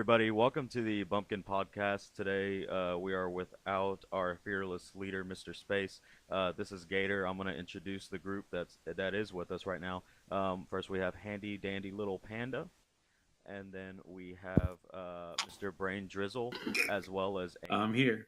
everybody. Welcome to the Bumpkin Podcast. Today, we are without our fearless leader, Mr. Space. This is Gator. I'm going to introduce the group that is with us right now. First, we have handy dandy little Panda, and then we have Mr. Brain Drizzle, as well as I'm here.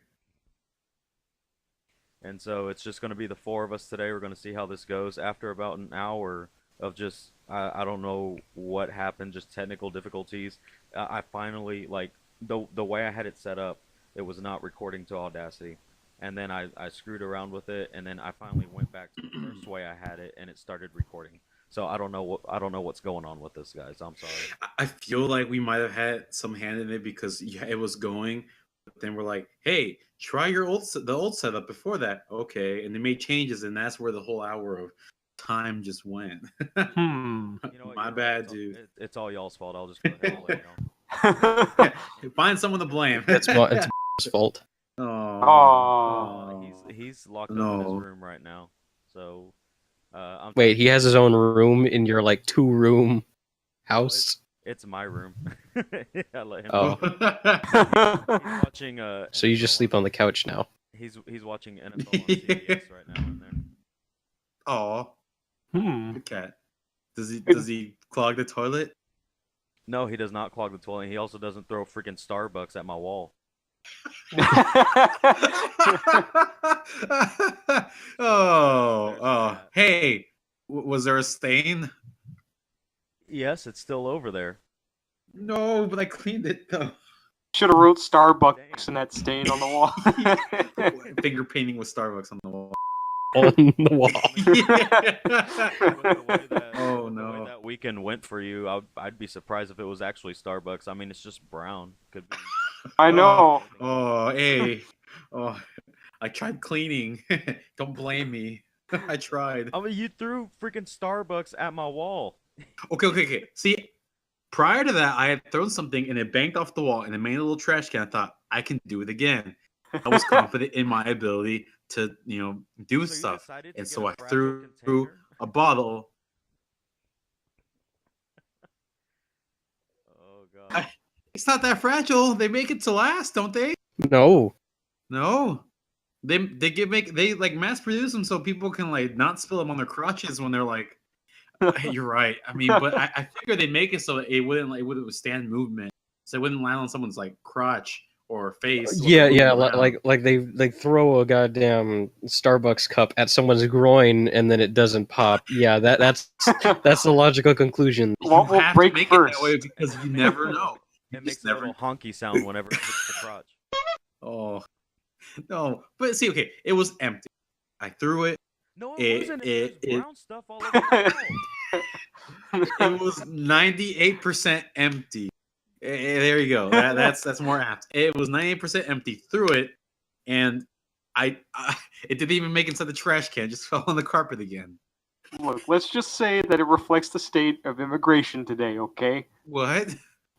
And so it's just going to be the four of us today. We're going to see how this goes. After about an hour of just, I don't know what happened, just technical difficulties. I finally, like, the way I had it set up, it was not recording to Audacity. And then I screwed around with it, and then I finally went back to the first way I had it, and it started recording. So I don't know what's going on with this, guys. I'm sorry. I feel like we might have had some hand in it because it was going, but then we're like, "Hey, try the old setup before that." Okay, and they made changes, and that's where the whole hour of time just went. Hmm. You know what, My you're right. bad, dude. It's all y'all's fault. I'll just go ahead and let you know. Find someone to blame. It's my fault. Oh, He's locked up in his room right now. So, Wait, he has his own room in your like 2-room house? It's my room. I let him. Oh. He's watching. So you just sleep on the couch now. He's watching NFL on CBS right now in there. Oh, Hmm. the cat. Does he clog the toilet? No, he does not clog the toilet. He also doesn't throw freaking Starbucks at my wall. Oh. Hey, was there a stain? Yes, it's still over there. No, but I cleaned it though. Should have wrote Starbucks in that stain on the wall. Finger painting with Starbucks on the wall. On the wall. Oh, The no. way that weekend went for you, I'd be surprised if it was actually Starbucks. I mean, it's just brown. Could be. I know. Oh, hey. Oh, I tried cleaning. Don't blame me. I tried. I mean, you threw freaking Starbucks at my wall. Okay. See, prior to that, I had thrown something and it banked off the wall and it made a little trash can. I thought I can do it again. I was confident in my ability to, do So you stuff. decided to And get so a I fragile threw container? a bottle. Oh god. It's not that fragile. They make it to last, don't they? No. No. They like mass produce them so people can like not spill them on their crotches when they're like. Hey, you're right. I mean, but I figure they make it so that it wouldn't withstand movement, so it wouldn't land on someone's like crotch or face. Yeah. Like they throw a goddamn Starbucks cup at someone's groin and then it doesn't pop. Yeah, that's the logical conclusion. You What will have break to make first? it that way because you never know. You It makes just a little honky sound whenever it hits the crotch. Oh no, but see, okay, it was empty. I threw it. No, It- it wasn't. it- There's brown stuff all over the wall. It was 98% empty. There you go. That's more apt. It was 98% empty. Threw it, and I it didn't even make it inside the trash can. It just fell on the carpet again. Look, let's just say that it reflects the state of immigration today, okay? What?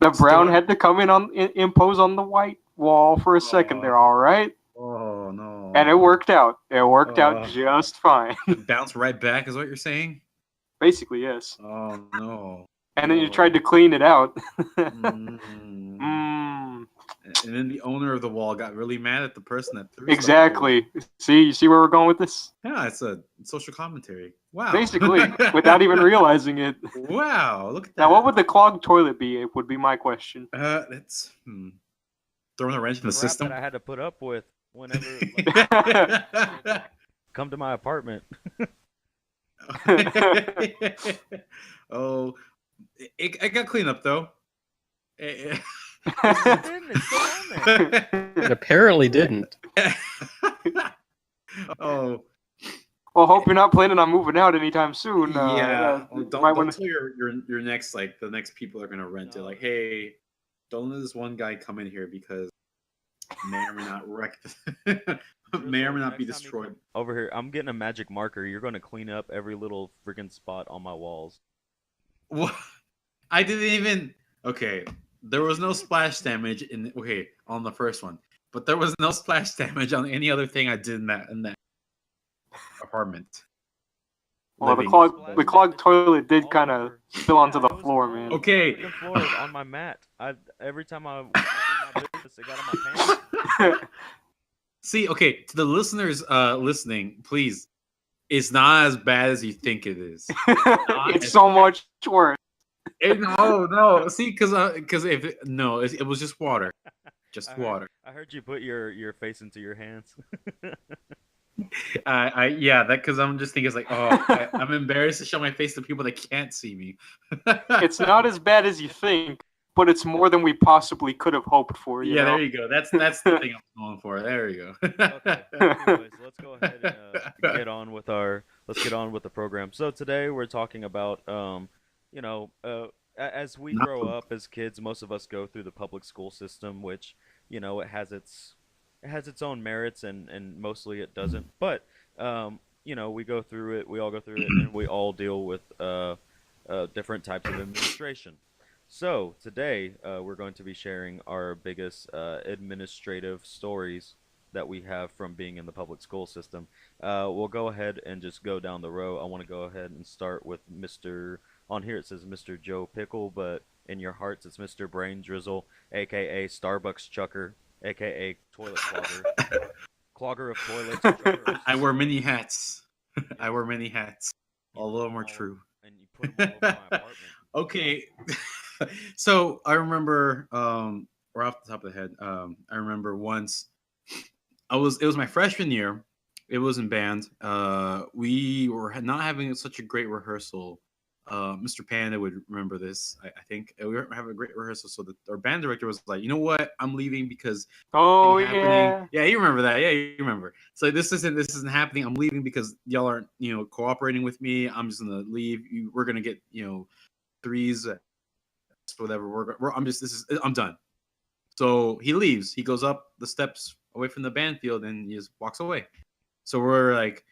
The brown Still- had to come in impose on the white wall for a second there, all right? Oh no! And it worked out. It worked out just fine. It bounced right back, is what you're saying? Basically, yes. Oh no! And then you tried to clean it out. Mm. Mm, And then the owner of the wall got really mad at the person that threw. exactly. See, you see where we're going with this? Yeah, it's a social commentary. Wow. Basically, without even realizing it. Wow, look at that. Now, what would the clogged toilet be? Would be my question. That's throwing a wrench in the Crap system. that I had to put up with whenever come to my apartment. Oh, it got cleaned up though. It didn't. It's still on there. It apparently didn't. Oh, Well, hope you're not planning on moving out anytime soon. yeah. Well, might don't wanna- tell your next the next people are gonna rent it. No. Like, hey, don't let this one guy come in here because may or may not wreck, may or may not be Next time you destroyed. come over here, I'm getting a magic marker. You're going to clean up every little freaking spot on my walls. What? I didn't even. Okay, there was no splash damage on the first one, but there was no splash damage on any other thing I did in that apartment. Well, living. the clogged toilet did All kind of over. spill onto Yeah, the it was floor, all man. over Okay. the freaking floor on my mat. Every time I went to do my business, it got on my pants. See, okay, to the listeners listening, please, it's not as bad as you think it is. It's so much worse. No. See, because if it was just water, just I water. heard you put your face into your hands. Yeah, that because I'm just thinking it's like, I'm embarrassed to show my face to people that can't see me. It's not as bad as you think, but it's more than we possibly could have hoped for. You Yeah, know? there you go. That's the thing I'm going for. There you go. Okay. Anyways, let's go ahead and get on with the program. So today we're talking about as we grow up as kids, most of us go through the public school system, which it has its own merits and mostly it doesn't. But we go through it. We all go through it, and we all deal with different types of administration. So today we're going to be sharing our biggest administrative stories that we have from being in the public school system. We'll go ahead and just go down the row. I want to go ahead and start with Mr. On here it says Mr. Joe Pickle, but in your hearts it's Mr. Brain Drizzle, aka Starbucks Chucker, aka Toilet Clogger, Clogger of Toilets. Chucker of I wear many hats. I wear many hats. All of them are all- true. And you put them all over my apartment. Okay. So I remember right off the top of the head, I remember once it was my freshman year. It was in band. We were not having such a great rehearsal. Mr. Panda would remember this. I think we were having a great rehearsal. So our band director was like, "You know what? I'm leaving because Oh happening." yeah. Yeah, you remember that. Yeah, you remember. So this isn't happening. I'm leaving because y'all aren't cooperating with me. I'm just gonna leave. We're gonna get threes, whatever. I'm done. So he leaves. He goes up the steps away from the band field and he just walks away. So we're like,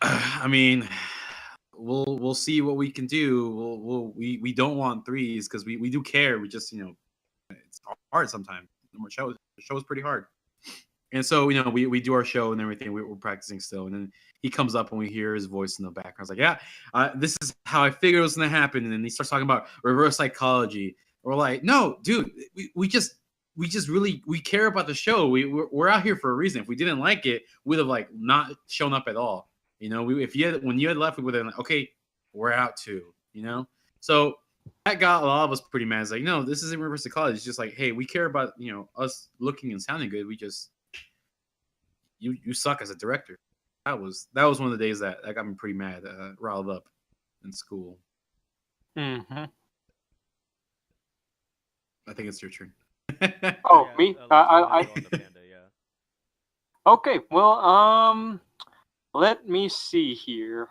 I mean, we'll see what we can do. We don't want threes because we do care. We just it's hard sometimes. The show is pretty hard. And so we do our show and everything. We're practicing still, and then he comes up and we hear his voice in the background. I was like, yeah, this is how I figured it was gonna happen. And then he starts talking about reverse psychology. We're like, no, dude, we just really care about the show. We're out here for a reason. If we didn't like it, we'd have like not shown up at all. When you had left, we would have been like, okay, we're out too. So that got a lot of us pretty mad. It's like, no, this isn't reverse psychology. It's just like, hey, we care about us looking and sounding good. We just you suck as a director. That was one of the days that got me pretty mad, riled up in school. Mm-hmm. I think it's your turn. Oh, Yeah, me? let's go ahead I and go on to Panda, yeah. Okay. Well, let me see here.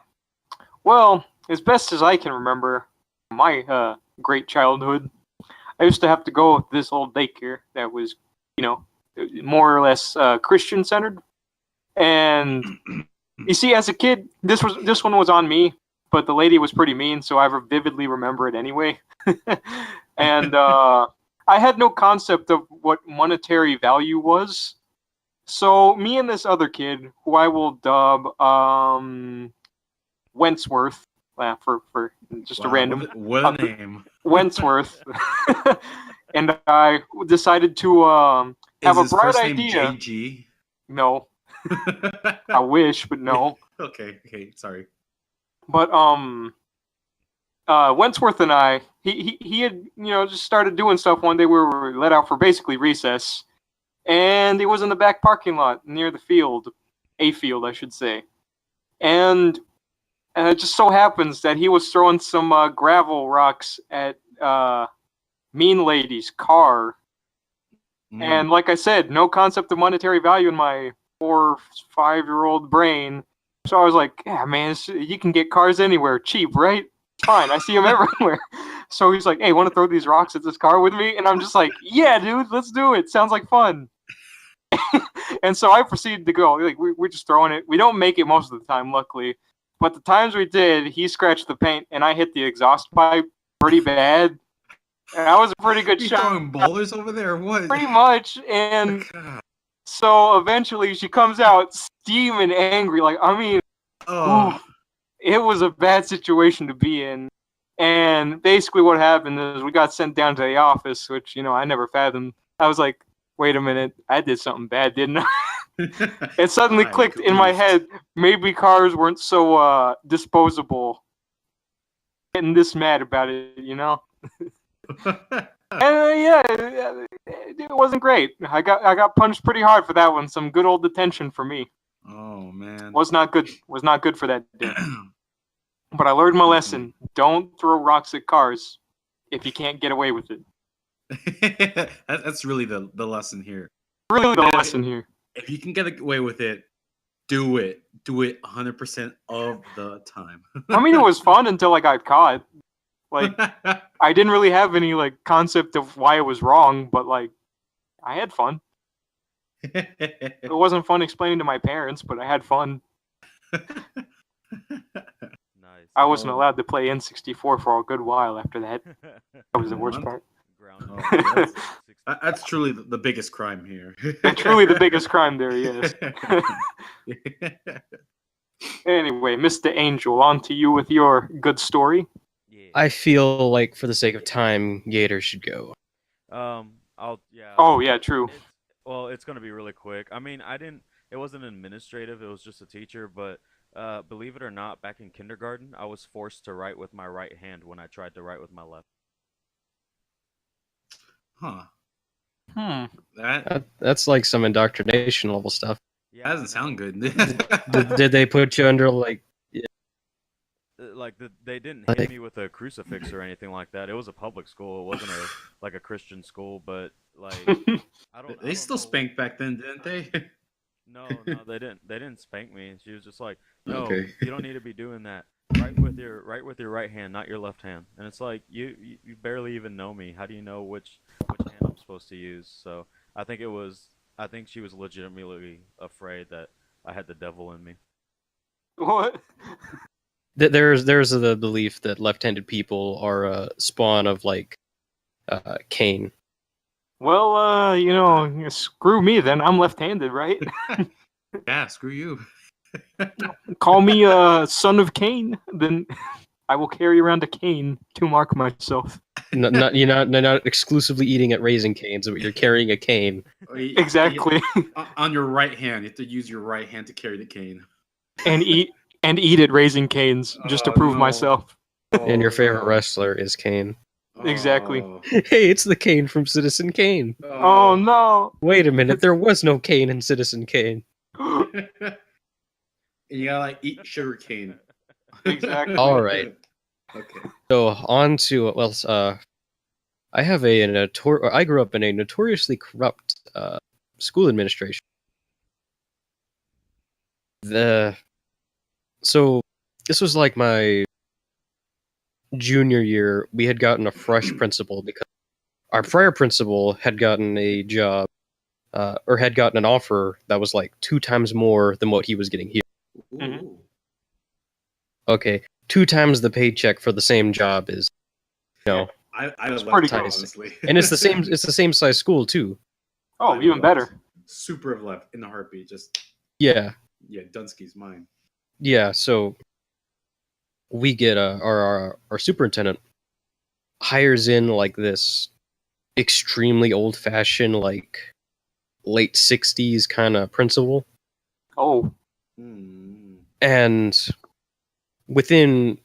Well, as best as I can remember, my great childhood, I used to have to go with this old daycare that was, more or less Christian centered. And you see, as a kid, this one was on me, but the lady was pretty mean, so I vividly remember it anyway. And I had no concept of what monetary value was. So me and this other kid, who I will dub Wentworth, for just a random what a name, Wentworth, and I decided to have Is a his bright first name idea. JG? No, I wish, but no. Okay, sorry. But Wentworth and I, he had just started doing stuff one day. We were let out for basically recess, and he was in the back parking lot near the field, a field I should say, and it just so happens that he was throwing some gravel rocks at Mean Lady's car. And like I said, no concept of monetary value in my 4 or 5-year-old brain. So I was like, yeah, man, you can get cars anywhere cheap, right? Fine, I see them everywhere. So he's like, hey, want to throw these rocks at this car with me? And I'm just like, yeah, dude, let's do it. Sounds like fun. And so I proceeded to go. Like, we're just throwing it. We don't make it most of the time, luckily. But the times we did, he scratched the paint, and I hit the exhaust pipe pretty bad. And that was a pretty good You shot. throwing boulders over there or what? Pretty much. And God. so eventually she comes out steaming angry. Like, I mean, Oh, it was a bad situation to be in. And basically what happened is we got sent down to the office, which, I never fathomed. I was like, wait a minute, I did something bad, didn't I? It suddenly clicked in my head, maybe cars weren't so disposable. Getting this mad about it, And yeah, it wasn't great. I got punished pretty hard for that one. Some good old detention for me. Oh man. Was not good for that day. But I learned my lesson. Don't throw rocks at cars if you can't get away with it. That's really the lesson here. Really the lesson here. If you can get away with it, do it. Do it 100% of the time. I mean, it was fun until I got caught. Like, I didn't really have any concept of why it was wrong, but I had fun. It wasn't fun explaining to my parents, but I had fun. Nice. I wasn't allowed to play N64 for a good while after that. That was the worst part. Ground. That's truly the biggest crime here. Truly the biggest crime there, yes. Anyway, Mr. Angel, on to you with your good story. Yeah. I feel like, for the sake of time, Gator should go. Yeah. Oh, yeah, true. It's gonna be really quick. I mean, it wasn't administrative. It was just a teacher. But believe it or not, back in kindergarten, I was forced to write with my right hand when I tried to write with my left. Huh. That's like some indoctrination level stuff. Yeah, That doesn't sound good. Did they put you under they didn't hit me with a crucifix or anything like that. It was a public school. It wasn't a Christian school, but I don't. They still spanked back then, didn't they? No, they didn't. They didn't spank me. She was just like, "No, Okay. you don't need to be doing that. Write with your right hand, not your left hand." And it's like you barely even know me. How do you know which hand I'm supposed to use? So I think she was legitimately afraid that I had the devil in me. What? There's the belief that left-handed people are a spawn of Cain. Well, screw me then. I'm left-handed, right? Yeah, screw you. Call me a son of Cain, then I will carry around a cane to mark myself. You're not exclusively eating at Raising Canes, but you're carrying a cane. Exactly. On your right hand, you have to use your right hand to carry the cane. And eat at Raising Canes just to prove myself. And your favorite wrestler is Kane. Exactly. Hey, it's the Kane from Citizen Kane. Oh no! Wait a minute, there was no Kane in Citizen Kane. And you gotta eat sugar cane. Exactly. All right. Okay. So on to I have I grew up in a notoriously corrupt school administration. So this was like my junior year. We had gotten a fresh principal because our prior principal had gotten a job or had gotten an offer that was 2 times more than what he was getting here. Ooh. Okay, 2 times the paycheck for the same job is, I was pretty left, cool. honestly. and it's the same. It's the same size school too. Oh, even better. Super have left in a heartbeat. Just Yeah, Dunsky's mine. yeah. So we get our superintendent hires in this extremely old-fashioned late 60s kind of principal. Oh. And within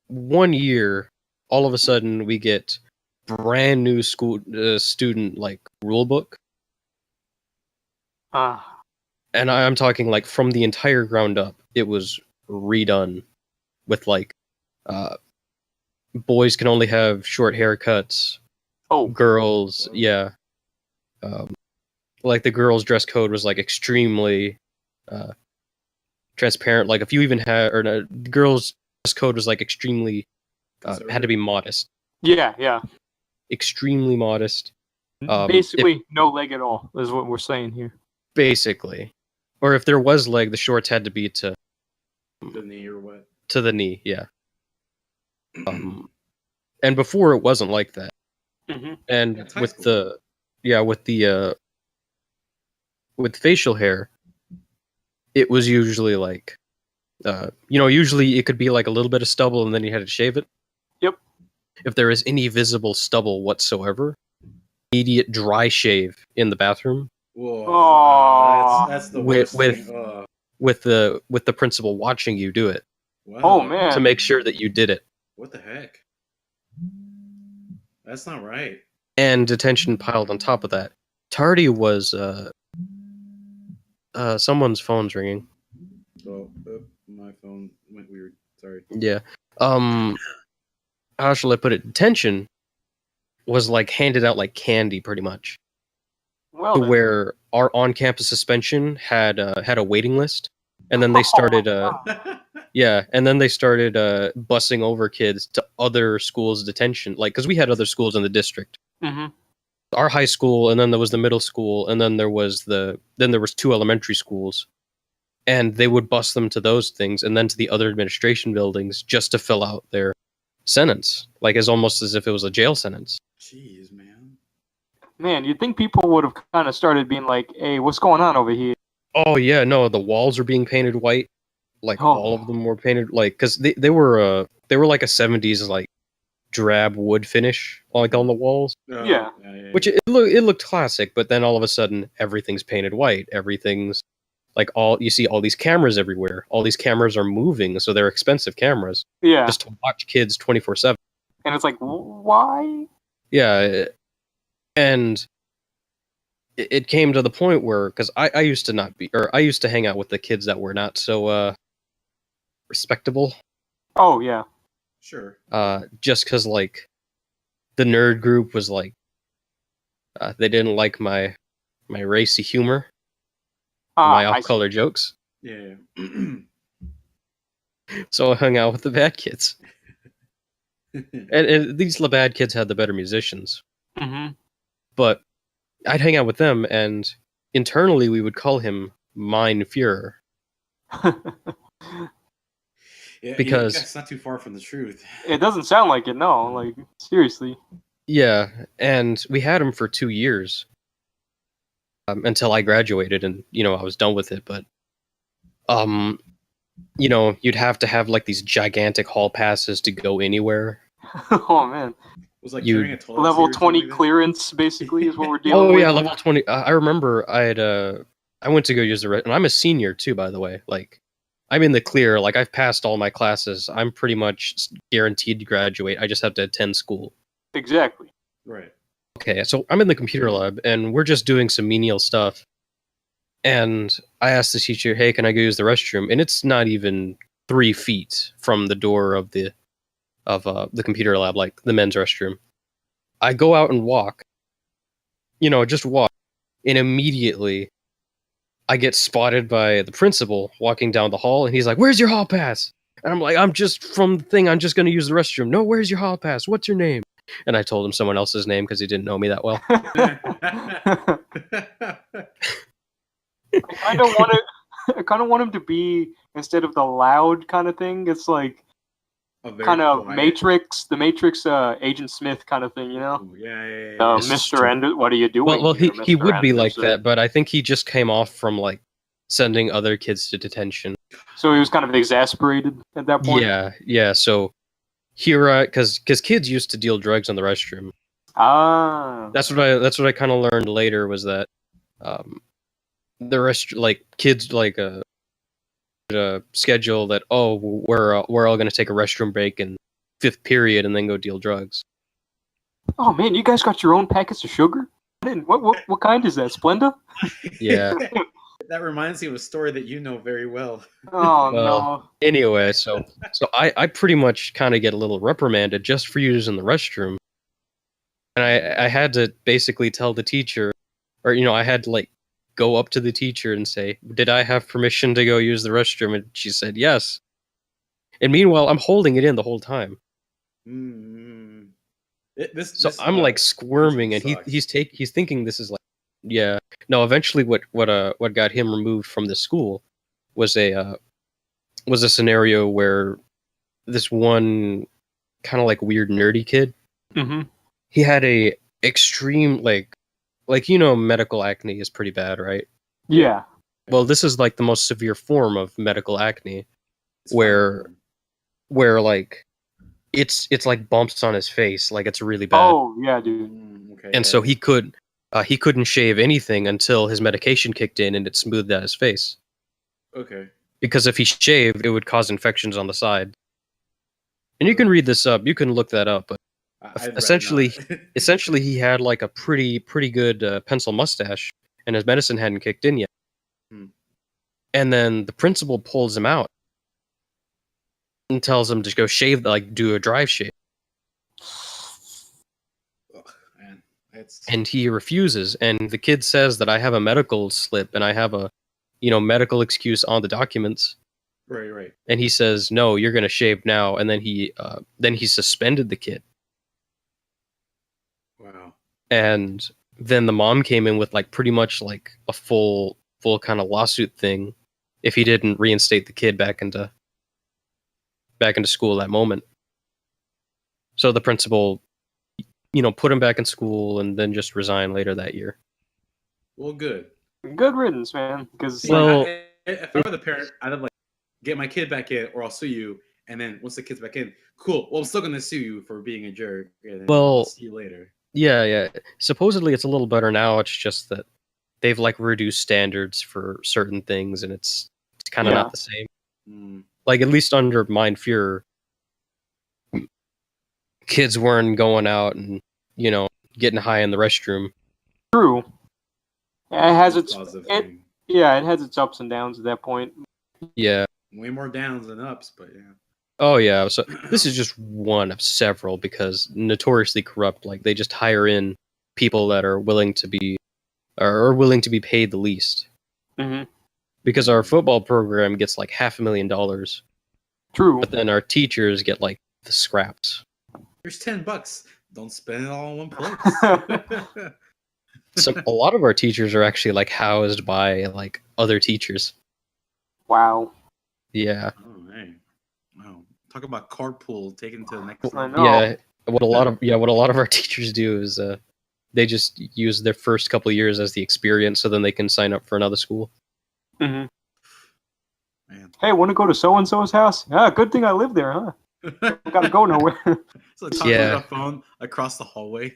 1 year, all of a sudden we get brand new school student rule book. And I'm talking from the entire ground up. It was redone with boys can only have short haircuts. Oh. Girls, yeah. The girls' dress code was extremely transparent. If you even had, or no, the girls' dress code was extremely had to be modest. Yeah. Extremely modest. Basically, no leg at all is what we're saying here. Basically, or if there was leg, the shorts had to be to the knee or what? To the knee, yeah. And before it wasn't like that. Mm-hmm. And with facial hair, it was usually Usually it could be like a little bit of stubble and then you had to shave it. Yep. If there is any visible stubble whatsoever, immediate dry shave in the bathroom. Whoa, Aw. that's the With- worst with- thing. Oh, with the principal watching you do it wow. Oh man. to make sure that you did it. What the heck? That's not right. And detention piled on top of that. Tardy was someone's phone's ringing. Oh, my phone went weird. Sorry. Yeah. How shall I put it? Detention was like handed out like candy pretty much. Well, To then. where our on-campus suspension had a waiting list, and then they started and then they started busing over kids to other schools' detention, like because we had other schools in the district. Mhm. Our high school, and then there was the middle school, and then there was two elementary schools, and they would bus them to those things, and then to the other administration buildings just to fill out their sentence, like as almost as if it was a jail sentence. Jeez, man. Man, you'd think people would have kind of started being like, "Hey, what's going on over here?" Oh yeah, no, the walls are being painted white, like Oh. all of them were painted like because they were like a 70s like drab wood finish like on the walls, Oh, Yeah. which it looked classic, but then all of a sudden everything's painted white, everything's like you see all these cameras everywhere, all these cameras are moving, so they're expensive cameras Yeah, just to watch kids 24/7. and it's like, why? Yeah, and it came to the point where because I used to hang out with the kids that were not so respectable, Oh yeah. Sure. just because like the nerd group was like they didn't like my racy humor, my I see. off-color jokes, Yeah. so I hung out with the bad kids, and these bad kids had the better musicians, Mhm. but I'd hang out with them, and internally we would call him Mein Führer. Yeah, Because- that's not too far from the truth. It doesn't sound like it. No, like seriously. Yeah, and we had him for 2 years until I graduated, and I was done with it. But you'd have to have like these gigantic hall passes to go anywhere. Oh man, It was like You- carrying a toilet level seat or 20 something like that. clearance basically is what we're dealing Oh with. yeah, level 20. I remember I went to go use the and I'm a senior too, by the way. Like I'm in the clear. Like I've passed all my classes. I'm pretty much guaranteed to graduate. I just have to attend school. Exactly. Right. Okay, so I'm in the computer lab and we're just doing some menial stuff. And I asked the teacher, "Hey, can I go use the restroom?" And it's not even 3 feet from the door of the computer lab, like the men's restroom. I go out and walk, just walk, and immediately I get spotted by the principal walking down the hall, and he's like, "Where's your hall pass?" And I'm like, "I'm just from the thing. I'm just going to use the restroom." "No, where's your hall pass? What's your name?" And I told him someone else's name because he didn't know me that well. I kind of want him to be, instead of the loud kind of thing, it's like A very kind of quiet- the Matrix Agent Smith kind of thing, you know? Ooh, yeah. This is Mr. true. End, what are you doing? Well, here, he Mr. would be like Anderson? that, but I think he just came off from like sending other kids to detention. So he was kind of exasperated at that point. Yeah. So here, because kids used to deal drugs in the restroom. Ah. That's what I kind of learned later was that the rest like kids like a schedule that we're all gonna take a restroom break in 5th period and then go deal drugs. Oh man, you guys got your own packets of sugar? What kind is that? Splenda? Yeah. That reminds me of a story that you know very well. Oh Well, Anyway, so I pretty much kind of get a little reprimanded just for using the restroom, and I had to basically tell the teacher, or I had to like go up to the teacher and say, "Did I have permission to go use the restroom?" And she said yes. And meanwhile, I'm holding it in the whole time. Mm. So I'm like squirming, and sucks. he's thinking this is like, yeah. No, eventually, what got him removed from the school was a scenario where this one kind of like weird nerdy kid, Mm-hmm. he had a extreme like medical acne is pretty bad, right? Yeah. Well, this is like the most severe form of medical acne. It's where fine. where like it's like bumps on his face, like it's really bad. Oh yeah, dude. Okay. And so he couldn't shave anything until his medication kicked in and it smoothed out his face. Okay. Because if he shaved, it would cause infections on the side. And you can read this up, you can look that up. But I'd rather essentially, not. essentially, he had like a pretty good pencil mustache, and his medicine hadn't kicked in yet. Hmm. And then the principal pulls him out and tells him to go shave, like do a dry shave, Ugh, man, it's and he refuses. And the kid says that I have a medical slip and I have a, medical excuse on the documents. right. And he says, "No, you're gonna shave now." And then he suspended the kid. Wow. And then the mom came in with like pretty much like a full kind of lawsuit thing if he didn't reinstate the kid back into school that moment. So the principal, put him back in school and then just resigned later that year. Well, good. Good riddance, man. Because See, Well, if I were the parent, I'd have like get my kid back in, or I'll sue you. And then once the kid's back in, cool. Well, I'm still gonna sue you for being a jerk. And then Well, I'll see you later. Yeah. Supposedly it's a little better now. It's just that they've like reduced standards for certain things, and it's kind of Yeah. not the same. Mm. Like at least under Mind Fuhrer, kids weren't going out and getting high in the restroom. true. Yeah, it has its Positive it, thing. yeah, it has its ups and downs at that point. Yeah. Way more downs than ups, but yeah. Oh yeah. So this is just one of several because notoriously corrupt. Like they just hire in people that are willing to be paid the least. Hmm. Because our football program gets like $500,000, True. but then our teachers get like the scraps. Here's $10. Don't spend it all in one place. So a lot of our teachers are actually like housed by like other teachers. Wow. Yeah. Oh, hey. Wow. Talk about carpool taken to the next I level. know. Yeah. What a lot of our teachers do is they just use their first couple of years as the experience, so then they can sign up for another school. Hmm. Man. Hey, want to go to so and so's house? Ah, good thing I live there, huh? I gotta go nowhere. So talking Yeah. on the phone across the hallway.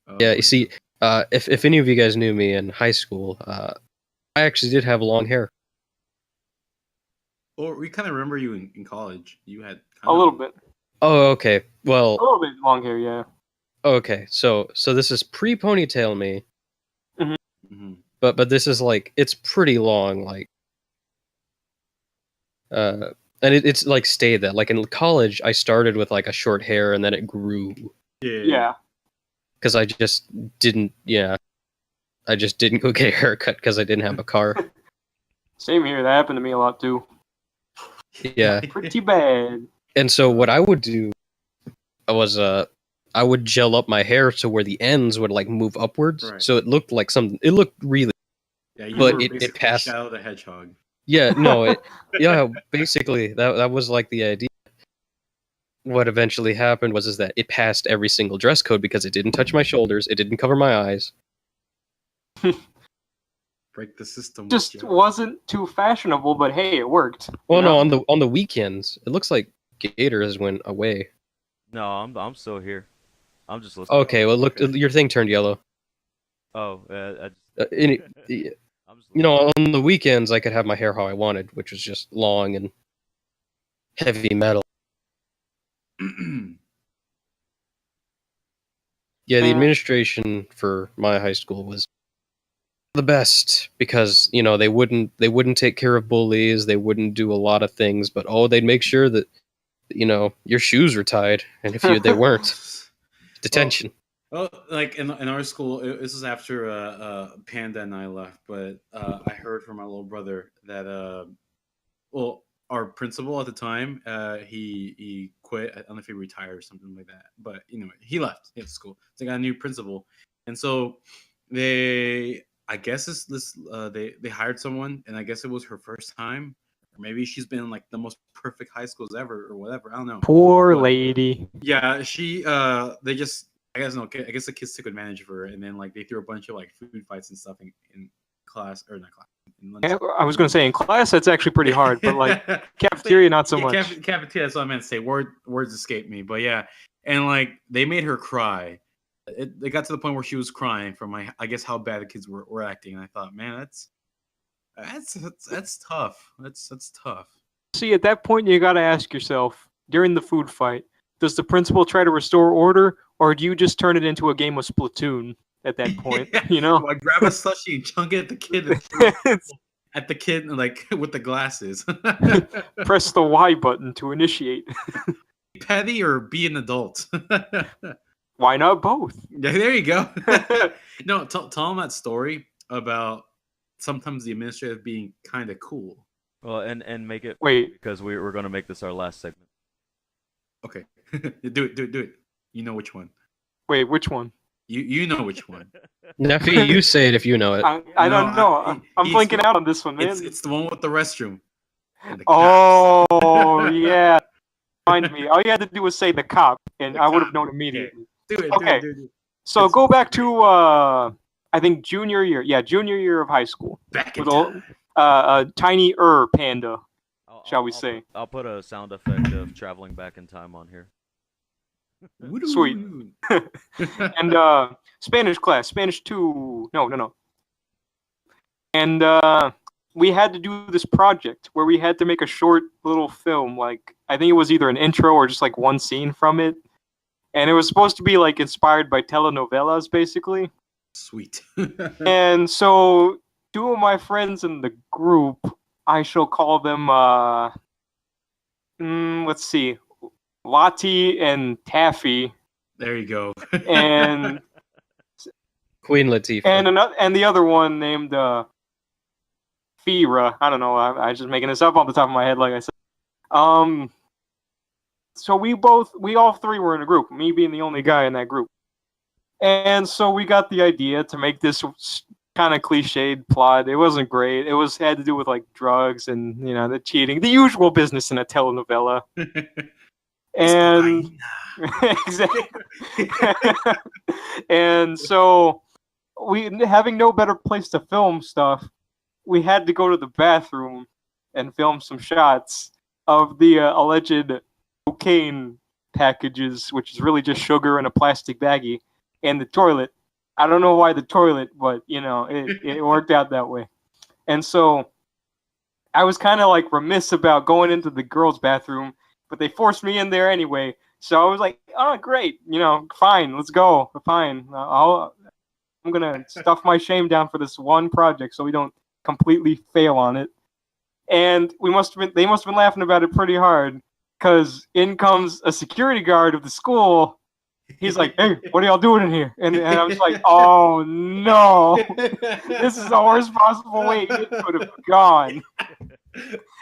Oh, Yeah, my you see, if any of you guys knew me in high school, I actually did have long hair. God. Or we kind of remember you in college. You had A little bit. Oh, okay. Well, A little bit long hair, yeah. okay. So this is pre-ponytail me, Mm-hmm. but this is like it's pretty long, like, and it's like stayed that. Like in college, I started with like a short hair, and then it grew Yeah. because I just didn't. Yeah, I just didn't go get a haircut because I didn't have a car. Same here. That happened to me a lot too. Yeah. Pretty bad. And so what I would do was I would gel up my hair to where the ends would like move upwards, Right. so it looked like something. It looked really. Yeah, you But were it basically passed- Shadow the Hedgehog. Yeah, no, yeah, basically that was like the idea. What eventually happened was that it passed every single dress code because it didn't touch my shoulders, it didn't cover my eyes. Break the system. Just Joe. wasn't too fashionable, but hey, it worked. Well, You know? no, on the weekends, it looks like Gator has went away. No, I'm still here. I'm just listening. Okay, well, look, your thing turned yellow. Oh, I just, I'm just On the weekends, I could have my hair how I wanted, which was just long and heavy metal. Yeah, the administration for my high school was the best because they wouldn't take care of bullies, they wouldn't do a lot of things, but they'd make sure that your shoes were tied, and if they weren't, detention. Well, like in our school, this was after Panda and I left, but I heard from my little brother that well, our principal at the time, he quit. I don't know if he retired or something like that, but he left. He left school. So they got a new principal, and so I guess they hired someone, and I guess it was her first time, or maybe she's been in like the most perfect high schools ever, or whatever. I don't know. Poor But- lady. Yeah, they just I guess the kids took advantage of her, and then like they threw a bunch of like food fights and stuff in class or not class lunch. Yeah, I was gonna say in class that's actually pretty hard, but like cafeteria not so Yeah, much. Cafeteria, that's what I meant to say. Words escape me, but yeah, and like they made her cry. It got to the point where she was crying from I guess how bad the kids were acting. And I thought, man, that's tough. That's tough. See, at that point, you gotta ask yourself during the food fight: does the principal try to restore order, or do you just turn it into a game of Splatoon at that point? You know, Like grab a slushie and chunk it at the kid. At the kid, like with the glasses. press the Y button to initiate. Be petty or be an adult. Why not both? Yeah, there you go. No, tell them that story about sometimes the administrative being kind of cool. Well, and make it Wait, because we're gonna make this our last segment. Okay, do it. You know which one. wait, which one? You know which one. Neffy, you say it if you know it. I don't know. I'm blinking out on this one, man. It's the one with the restroom. And the Oh yeah, remind me. All you had to do was say the cop, and The I would have cop, known okay. immediately. Do it. Okay. Do it. So It's- go back to I think junior year. Yeah, junior year of high school. Back in With a time. tiny panda. Shall we say? I'll put a sound effect of traveling back in time on here. Sweet. And Spanish class, Spanish 2. No. And we had to do this project where we had to make a short little film. Like I think it was either an intro or just like one scene from it. And it was supposed to be like inspired by telenovelas, basically. Sweet. And so two of my friends in the group, I shall call them let's see, Lottie and Taffy, There you go. and Queen Latifah. and the other one named Fira. I don't know. I just making this up off the top of my head, like I said. So we all three were in a group, me being the only guy in that group. And so we got the idea to make this kind of cliched plot. It wasn't great. It had to do with like drugs and the cheating, the usual business in a telenovela. And exactly. And so we, having no better place to film stuff, we had to go to the bathroom and film some shots of the alleged cocaine packages, which is really just sugar in a plastic baggie, and the toilet. I don't know why the toilet, but it worked out that way. And so I was kind of like remiss about going into the girls' bathroom, but they forced me in there anyway. So I was like, oh, great, fine, let's go, fine. I'm gonna stuff my shame down for this one project so we don't completely fail on it. And they must have been laughing about it pretty hard, because in comes a security guard of the school. He's like, hey, what are y'all doing in here? And I was like, oh no, this is the worst possible way it could have gone.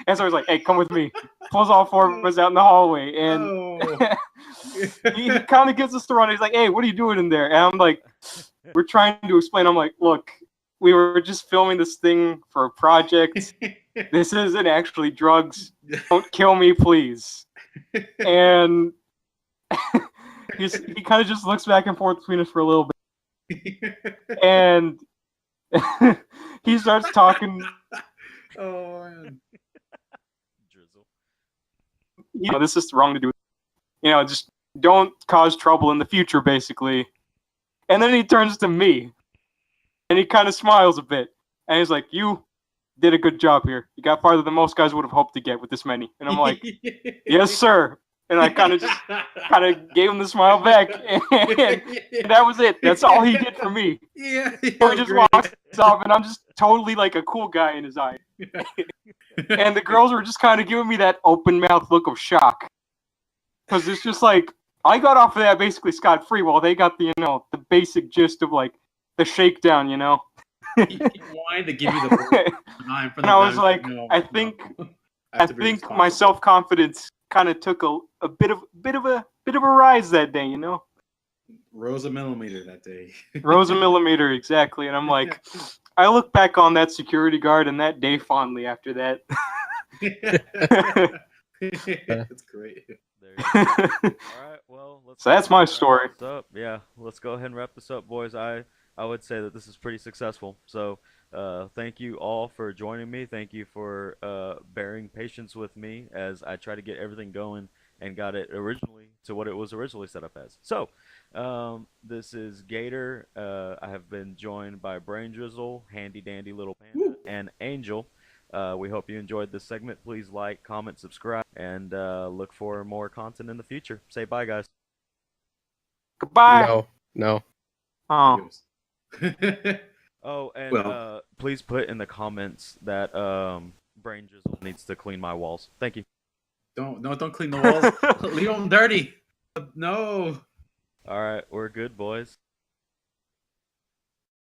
And so I was like, hey, come with me. Pulls all four of us out in the hallway. And he kind of gives us the run. He's like, hey, what are you doing in there? And I'm like, we're trying to explain. I'm like, look, we were just filming this thing for a project. This isn't actually drugs. Don't kill me, please. And he kind of just looks back and forth between us for a little bit. And he starts talking. Oh man. Drizzle. This is wrong to do. Just don't cause trouble in the future, basically. And then he turns to me. And he kind of smiles a bit. And he's like, you did a good job here. You got farther than most guys would have hoped to get with this many. And I'm like, yes, sir. And I kind of gave him the smile back, and that was it. That's all he did for me. Yeah. He just walks off, and I'm just totally like a cool guy in his eye. And the girls were just kind of giving me that open mouth look of shock, because it's just like I got off of that basically scot free, while they got the the basic gist of like the shakedown. He wanted to give you the and I was like, I think my self confidence kind of took a bit of a rise that day, Rose a millimeter that day. Rose a millimeter, exactly. And I'm like, I look back on that security guard and that day fondly after that. That's great. There you go. All right, well, So that's my wrap story. this up. Yeah, let's go ahead and wrap this up, boys. I would say that this is pretty successful. So Thank you all for joining me. Thank you for bearing patience with me as I try to get everything going and got it originally to what it was originally set up as. So, this is Gator. I have been joined by Brain Drizzle, Handy Dandy Little Panda, and Angel. We hope you enjoyed this segment. Please like, comment, subscribe, and look for more content in the future. Say bye, guys. Goodbye. No. Oh. Oh, and Well. please put in the comments that Brain Drizzle needs to clean my walls. Thank you. Don't clean the walls. Leave them dirty. No. All right, we're good, boys.